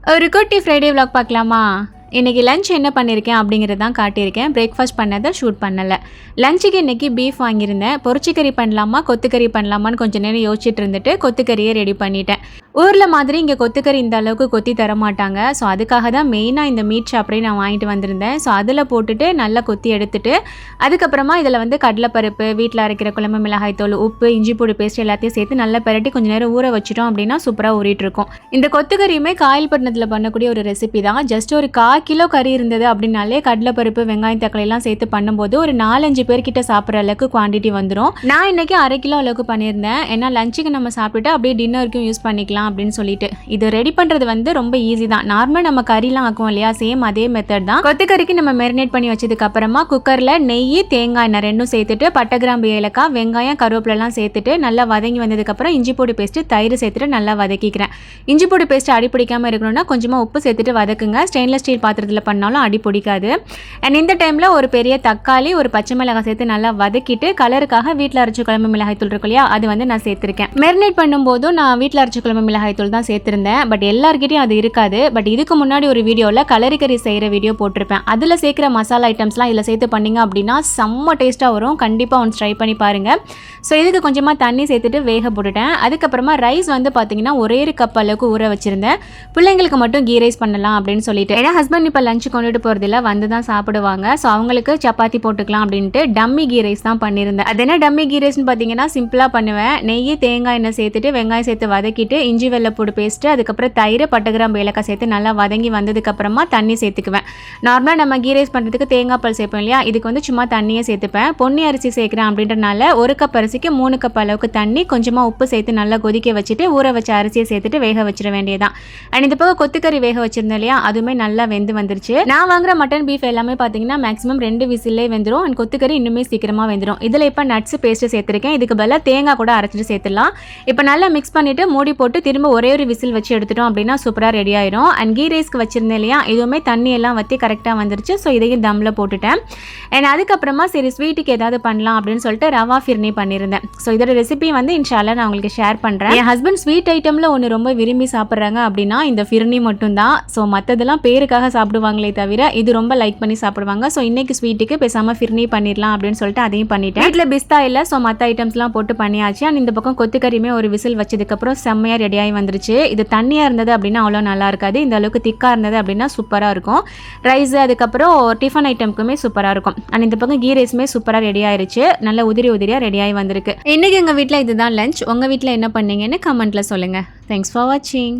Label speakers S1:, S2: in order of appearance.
S1: ஒரு குட்டி Friday vlog பார்க்கலாமா? இன்றைக்கி லஞ்ச் என்ன பண்ணியிருக்கேன் அப்படிங்கிறது தான் காட்டியிருக்கேன். பிரேக்ஃபாஸ்ட் பண்ணதை ஷூட் பண்ணலை. லஞ்சுக்கு இன்றைக்கி பீஃப் வாங்கியிருந்தேன். பொரிச்சிக்கறி பண்ணலாமா கொத்துக்கறி பண்ணலாமான்னு கொஞ்சம் நேரம் யோசிச்சுட்டு இருந்துட்டு கொத்துக்கறியை ரெடி பண்ணிட்டேன். ஊரில் மாதிரி இங்கே கொத்துக்கறி இந்த அளவுக்கு கொத்தி தர மாட்டாங்க. ஸோ அதுக்காக தான் மெயினாக இந்த மீட் ஷாப்லேயே நான் வாங்கிட்டு வந்திருந்தேன். ஸோ அதில் போட்டுட்டு நல்லா கொத்தி எடுத்துட்டு அதுக்கப்புறமா இதில் வந்து கடலைப்பருப்பு, வீட்டில் அரைக்கிற குழம்பு மிளகாய் தூள், உப்பு, இஞ்சி பூடி பேஸ்ட் எல்லாத்தையும் சேர்த்து நல்லா பெரட்டி கொஞ்சம் நேரம் ஊற வச்சிட்டோம் அப்படின்னா சூப்பராக ஊறிட்டு இருக்கும். இந்த கொத்துக்கறியுமே காயல்பட்டினத்தில் பண்ணக்கூடிய ஒரு ரெசிபி தான். ஜஸ்ட் ஒரு 1/4 கிலோ கறி இருந்தது அப்படின்னாலே கடலைப்பருப்பு, வெங்காயம், தக்காளி எல்லாம் சேர்த்து பண்ணும்போது ஒரு 4-5 பேர்கிட்ட சாப்பிட்ற அளவுக்கு குவான்டிட்டி வந்துடும். நான் இன்னைக்கு 1/2 கிலோ அளவுக்கு பண்ணியிருந்தேன். ஏன்னா லஞ்சுக்கு நம்ம சாப்பிட்டுட்டு அப்படியே டின்னருக்கும் யூஸ் பண்ணிக்கலாம் அப்படின்னு சொல்லிட்டு. இது ரெடி பண்ணுறது வந்து ரொம்ப ஈஸி தான். நார்மலாக நம்ம கறிலாம் ஆக்குவோம் இல்லையா, சேம் அதே மெத்தட் தான். கொத்துக்கறிக்கு நம்ம மேரினேட் பண்ணி வச்சதுக்கு அப்புறமா குக்கரில் நெய், தேங்காய் எண்ணெய் ரெண்டும் சேர்த்துட்டு பட்டை, கிராம்பு, ஏலக்காய், வெங்காயம், கருவேப்பிலெல்லாம் சேர்த்துட்டு நல்லா வதங்கி வந்ததுக்கப்புறம் இஞ்சி பூடி பேஸ்ட்டு, தயிர் சேர்த்துட்டு நல்லா வதக்கிக்கிறேன். இஞ்சி பூடி பேஸ்ட்டு அடி பிடிக்காமல் இருக்கணும்னா கொஞ்சமாக உப்பு சேர்த்துட்டு வதக்குங்க. ஸ்டெயின்லெஸ் ஸ்டீல் பாத்திரத்தில் பண்ணாலும் அடி பிடிக்காது. அண்ட் இந்த டைமில் ஒரு பெரிய தக்காளி, ஒரு பச்சை மிளகாய் சேர்த்து நல்லா வதக்கிட்டு கலருக்காக வீட்டில் அரைச்ச குழம்பு மிளகாய் தூள் இருக்கு இல்லையா, அது வந்து நான் சேர்த்துருக்கேன். மேரினேட் பண்ணும்போதும் நான் வீட்டில் அரைச்ச குழம்பு மிளகாய் தூள் தான் சேர்த்துருந்தேன். பட் எல்லாருக்கிட்டையும் அது இருக்காது. பட் இதுக்கு முன்னாடி ஒரு வீடியோவில் கலரிக்கறி செய்கிற வீடியோ போட்டிருப்பேன். அதில் சேர்க்குற மசாலா ஐட்டம்ஸ்லாம் இதில் சேர்த்து பண்ணிங்க அப்படின்னா செம்ம டேஸ்ட்டாக வரும். கண்டிப்பாக ஒன்று ட்ரை பண்ணி பாருங்கள். ஸோ இதுக்கு கொஞ்சமாக தண்ணி சேர்த்துட்டு வேக போட்டுட்டேன். அதுக்கப்புறமா ரைஸ் வந்து பார்த்தீங்கன்னா ஒரே ஒரு கப் அளவுக்கு ஊற வச்சுருந்தேன். பிள்ளைங்களுக்கு மட்டும் கீ ரைஸ் பண்ணலாம் அப்படின்னு சொல்லிட்டு. ஏன்னா ஹஸ்பண்ட் இப்போ லஞ்சு கொண்டுட்டு போகிறதில்ல, வந்து தான் சாப்பிடுவாங்க. ஸோ அவங்களுக்கு சப்பாத்தி போட்டுக்கலாம் அப்படின்ட்டு டம்மி கீ ரைஸ் தான் பண்ணியிருந்தேன். அது என்ன டம்மி கீ ரைஸ்னு பார்த்தீங்கன்னா சிம்பிளாக பண்ணுவேன். நெய், தேங்காய் எண்ணெய் சேர்த்துட்டு வெங்காயம் சேர்த்து வதக்கிட்டு இஞ்சி வெள்ளைப்பூடு பேஸ்ட்டு, அதுக்கப்புறம் தயிர், பட்டை, கிராம்பு, ஏலக்காய் சேர்த்து நல்லா வதங்கி வந்ததுக்கப்புறமா தண்ணி சேர்த்துக்குவேன். நார்மலாக நம்ம கீ ரைஸ் பண்ணுறதுக்கு தேங்காய் பால் சேர்ப்போம் இல்லையா, இதுக்கு வந்து சும்மா தண்ணியே சேர்த்துப்பேன். பொன்னி அரிசி சேர்க்குறேன் அப்படின்றனால 1 கப் அரிசிக்கு 3 கப் அளவுக்கு தண்ணி, கொஞ்சமாக உப்பு சேர்த்து நல்லா கொதிக்க வச்சுட்டு ஊற வச்ச அரிசியை சேர்த்துட்டு வேக வச்சிட வேண்டியதான். அண்ட் இந்த பக்கம் கொத்துக்கறி வேக வச்சிருந்தேன் இல்லையா, அதுவுமே நல்லா வெந்து வந்துருச்சு. நான் வாங்குற மட்டன், பீஃப் எல்லாமே பார்த்தீங்கன்னா மேக்ஸிமம் 2 விசிலே வெந்துடும். அண்ட் கொத்துக்கறி இன்னுமே சீக்கிரமாக வெந்துடும். இதில் இப்போ நட்ஸ் பேஸ்ட்டு சேர்த்துருக்கேன். இதுக்கு பதிலாக தேங்காய் கூட அரைச்சிட்டு சேர்த்துடலாம். இப்போ நல்லா மிக்ஸ் பண்ணிவிட்டு மூடி போட்டு திரும்ப ஒரே ஒரு விசில் வச்சு எடுத்துட்டோம் அப்படின்னா சூப்பராக ரெடி ஆயிடும். அண்ட் கீ ரைஸ்க்கு வச்சிருந்தேன் இல்லையா, இதுவுமே தண்ணி எல்லாம் வற்றி கரெக்டாக வந்துருச்சு. ஸோ இதையும் தம்மில் போட்டுட்டேன். அண்ட் அதுக்கப்புறமா சரி ஸ்வீட்டுக்கு ஏதாவது பண்ணலாம் அப்படின்னு சொல்லிட்டு ரவா ஃபிர்னி பண்ணியிருந்தேன். ஸோ இதோட ரெசிபி வந்து இன்ஷால்லா நான் உங்களுக்கு ஷேர் பண்ணுறேன். என் ஹஸ்பண்ட் ஸ்வீட் ஐட்டமில் ஒன்று ரொம்ப விரும்பி சாப்பிட்றாங்க அப்படின்னா இந்த ஃபிர்னி மட்டும்தான். ஸோ மற்றதெல்லாம் பேருக்காக சாப்பிடுவாங்களே தவிர இது ரொம்ப லைக் பண்ணி சாப்பிடுவாங்க. ஸோ இன்னைக்கு ஸ்வீட்டுக்கு பேசாமல் ஃபிர்னி பண்ணிடலாம் அப்படின்னு சொல்லிட்டு அதையும் பண்ணிட்டேன். வீட்டில் பிஸ்தா இல்லை, ஸோ மற்ற ஐட்டம்ஸ்லாம் போட்டு பண்ணியாச்சு. அண்ட் இந்த பக்கம் கொத்துக்கறியுமே ஒரு விசில் வச்சதுக்கப்புறம் செம்மையாக ரெடியாகி வந்துருச்சு. இது தண்ணியாக இருந்தது அப்படின்னா அவ்வளோ நல்லா இருக்காது. இந்த அளவுக்கு திக்காக இருந்தது அப்படின்னா சூப்பராக இருக்கும். ரைஸ் அதுக்கப்புறம் டிஃபன் ஐட்டம்க்குமே சூப்பராக இருக்கும். அண்ட் இந்த பக்கம் கீ ரைஸுமே சூப்பராக ரெடி ஆயிருச்சு. நல்லா உதிரியாக ரெடியாகி வந்திருக்கு. இன்னைக்கு எங்கள் வீட்டில் இதுதான் லஞ்ச். உங்கள் வீட்டில் என்ன பண்ணீங்கன்னு கமெண்ட்டில் சொல்லுங்கள். தேங்க்ஸ் ஃபார் வாட்சிங்.